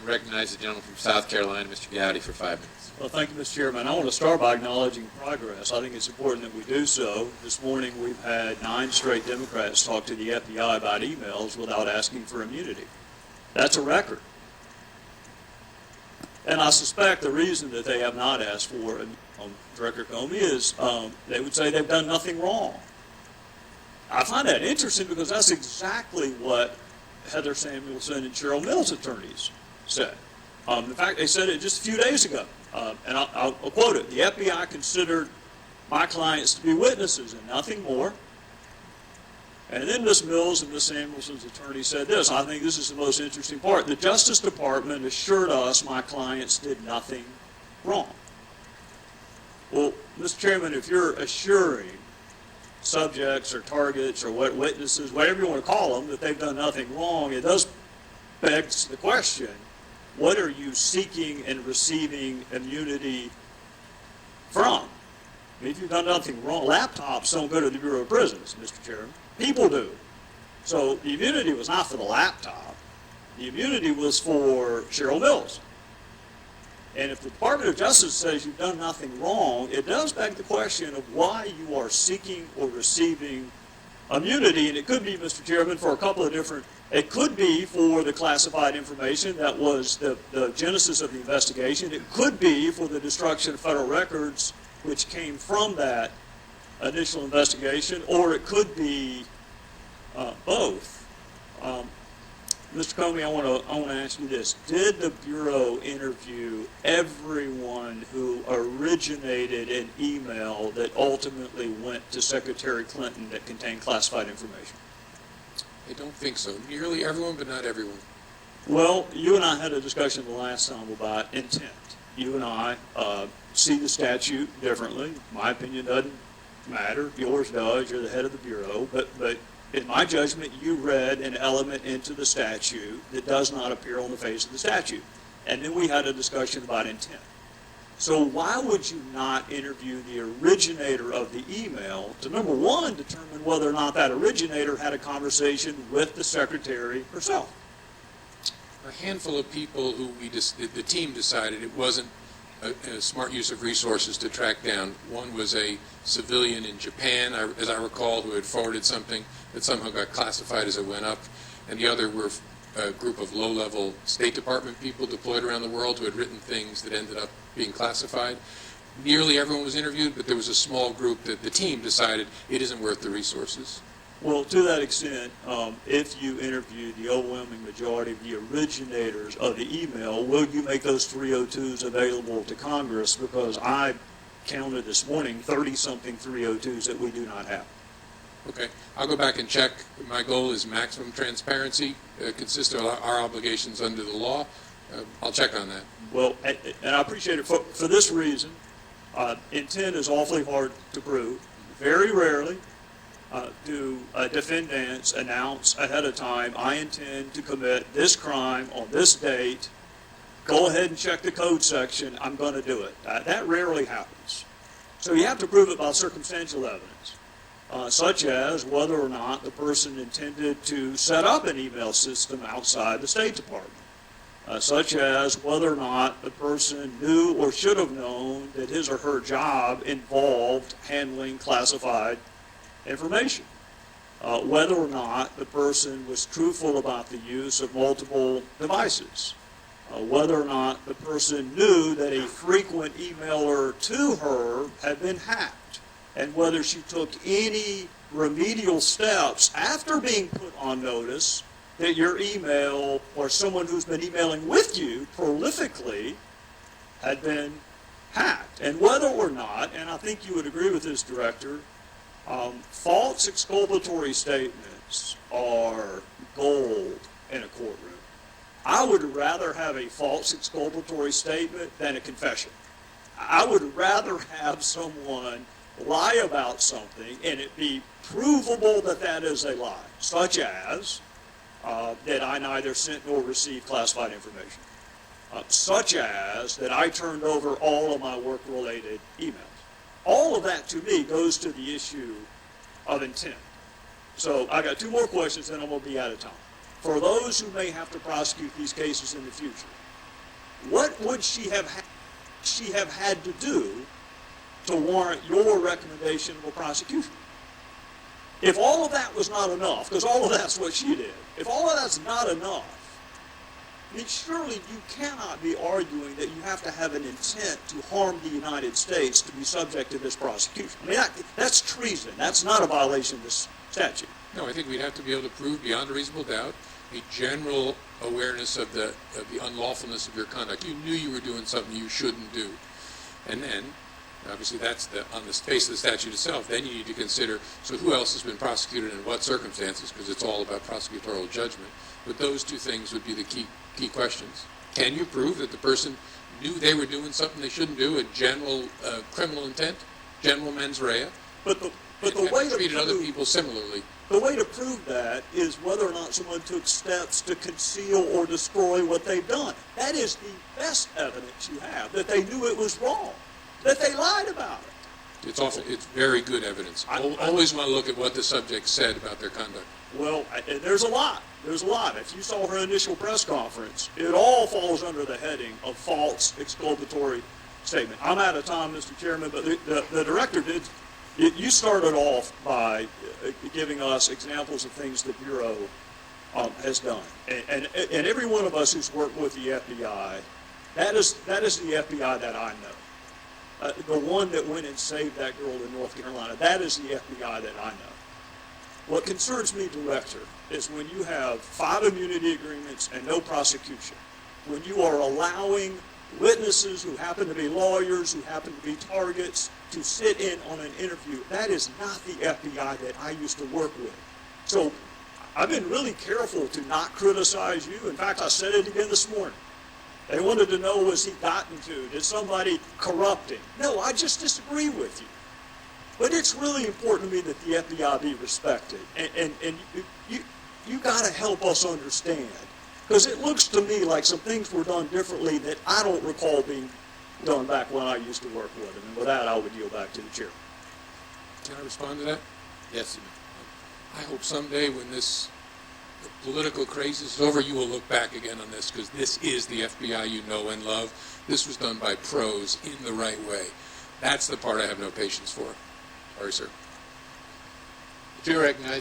recognize the gentleman from South Carolina, Mr. Gowdy, for 5 minutes. Well, thank you, Mr. Chairman. I want to start by acknowledging progress. I think it's important that we do so. This morning we've had 9 straight Democrats talk to the FBI about emails without asking for immunity. That's a record. And I suspect the reason that they have not asked for Director Comey is they would say they've done nothing wrong. I find that interesting because that's exactly what Heather Samuelson and Cheryl Mills' attorneys said. In fact, they said it just a few days ago. And I'll quote it. The FBI considered my clients to be witnesses and nothing more. And then Ms. Mills and Ms. Samuelson's attorney said this. I think this is the most interesting part. The Justice Department assured us my clients did nothing wrong. Well, Mr. Chairman, if you're assuring subjects or targets or witnesses, whatever you want to call them, that they've done nothing wrong, it does beg the question, what are you seeking and receiving immunity from? I mean, if you've done nothing wrong, laptops don't go to the Bureau of Prisons, Mr. Chairman. People do. So the immunity was not for the laptop. The immunity was for Cheryl Mills. And if the Department of Justice says you've done nothing wrong, it does beg the question of why you are seeking or receiving immunity. And it could be, Mr. Chairman, for a couple of different, it could be for the classified information that was the genesis of the investigation. It could be for the destruction of federal records, which came from that initial investigation, or it could be both. Mr. Comey, I want to ask you this. Did the Bureau interview everyone who originated an email that ultimately went to Secretary Clinton that contained classified information? I don't think so. Nearly everyone, but not everyone. Well, you and I had a discussion the last time about intent. You and I see the statute differently. My opinion doesn't matter. Yours does. You're the head of the Bureau. But in my judgment, you read an element into the statute that does not appear on the face of the statute. And then we had a discussion about intent. So why would you not interview the originator of the email to, number one, determine whether or not that originator had a conversation with the secretary herself? A handful of people who the team decided it wasn't a smart use of resources to track down. One was a civilian in Japan, as I recall, who had forwarded something that somehow got classified as it went up, and the other were a group of low-level State Department people deployed around the world who had written things that ended up being classified. Nearly everyone was interviewed, but there was a small group that the team decided it isn't worth the resources. Well, to that extent, if you interview the overwhelming majority of the originators of the email, will you make those 302s available to Congress? Because I counted this morning 30-something 302s that we do not have. Okay. I'll go back and check. My goal is maximum transparency, consistent with our obligations under the law. I'll check on that. Well, and I appreciate it for this reason. Intent is awfully hard to prove. Very rarely do defendants announce ahead of time, I intend to commit this crime on this date. Go ahead and check the code section. I'm going to do it. That rarely happens. So you have to prove it by circumstantial evidence, such as whether or not the person intended to set up an email system outside the State Department, such as whether or not the person knew or should have known that his or her job involved handling classified information, whether or not the person was truthful about the use of multiple devices, whether or not the person knew that a frequent emailer to her had been hacked, and whether she took any remedial steps after being put on notice that your email or someone who's been emailing with you prolifically had been hacked. And whether or not, and I think you would agree with this, Director, false exculpatory statements are gold in a courtroom. I would rather have a false exculpatory statement than a confession. I would rather have someone lie about something and it be provable that that is a lie, such as that I neither sent nor received classified information, such as that I turned over all of my work-related emails. All of that, to me, goes to the issue of intent. So I got 2 more questions, and I'm going to be out of time. For those who may have to prosecute these cases in the future, What would she have had to do to warrant your recommendation of a prosecution? If all of that was not enough, because all of that's what she did, if all of that's not enough, I mean, surely you cannot be arguing that you have to have an intent to harm the United States to be subject to this prosecution. I mean, that's treason. That's not a violation of this statute. No, I think we'd have to be able to prove beyond a reasonable doubt a general awareness of the unlawfulness of your conduct. You knew you were doing something you shouldn't do. And then, obviously that's on the face of the statute itself, then you need to consider, so who else has been prosecuted and in what circumstances, because it's all about prosecutorial judgment. But those two things would be the key questions. Can you prove that the person knew they were doing something they shouldn't do, a general criminal intent, general mens rea, but the way to treated other people similarly? The way to prove that is whether or not someone took steps to conceal or destroy what they've done. That is the best evidence you have, that they knew it was wrong, that they lied about it. It's very good evidence. Always want to look at what the subject said about their conduct. Well, there's a lot. There's a lot. If you saw her initial press conference, it all falls under the heading of false exculpatory statement. I'm out of time, Mr. Chairman, but the director did. You started off by giving us examples of things the Bureau has done. And every one of us who's worked with the FBI, that is the FBI that I know. The one that went and saved that girl in North Carolina, that is the FBI that I know. What concerns me, Director, is when you have 5 immunity agreements and no prosecution, when you are allowing witnesses who happen to be lawyers, who happen to be targets, to sit in on an interview. That is not the FBI that I used to work with. So I've been really careful to not criticize you. In fact, I said it again this morning. They wanted to know, was he gotten to? Did somebody corrupt him? No, I just disagree with you. But it's really important to me that the FBI be respected. And you got to help us understand. Because it looks to me like some things were done differently that I don't recall being done back when I used to work with them. And with that, I would yield back to the chair. Can I respond to that? Yes. I hope someday when this political craze is over, you will look back again on this, because this is the FBI you know and love. This was done by pros in the right way. That's the part I have no patience for. Sorry, sir. The chair recognizes